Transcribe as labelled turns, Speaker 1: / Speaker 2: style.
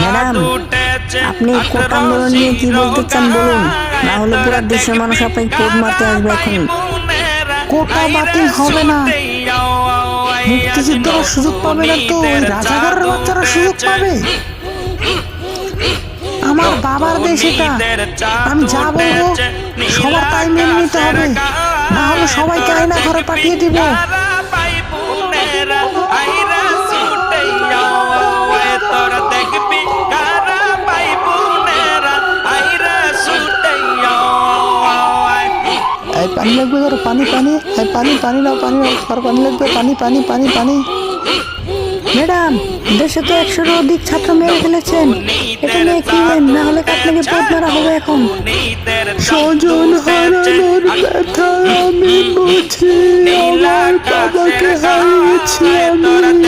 Speaker 1: Madam, আপনি কোটা আন্দোলন নিয়ে কি বলতে চান বলুন, না হলে পুরো দেশের মানুষ আপনাকে কোট মারতে আসবে এখন।
Speaker 2: কোটা বাতিল হবে না, মুক্তিযুদ্ধরা সুযোগ পাবে না তো ওই রাজাকারের বাচ্চারা সুযোগ পাবে। আমার বাবার দেশ এটা, আমি যা বলবো সবার তাই মেনে নিতে হবে, না হলে সবাইকে আয়না ঘরে পাঠিয়ে দিব। পানি লাগবে ধরো, পানি পানি পানি পানি নাও, পানি নাও, আর পানি লাগবে, পানি পানি পানি পানি।
Speaker 1: ম্যাডাম, দেশে তো 100-এর অধিক ছাত্র মেরে ফেলেছেন, এটা নিয়ে কি নেন, না হলে আপনাকে পথ মারা হবে এখন।
Speaker 2: স্বজন হারানোর ব্যথা আমি বুঝি, আমার বাবাকে হারিয়েছি আমি।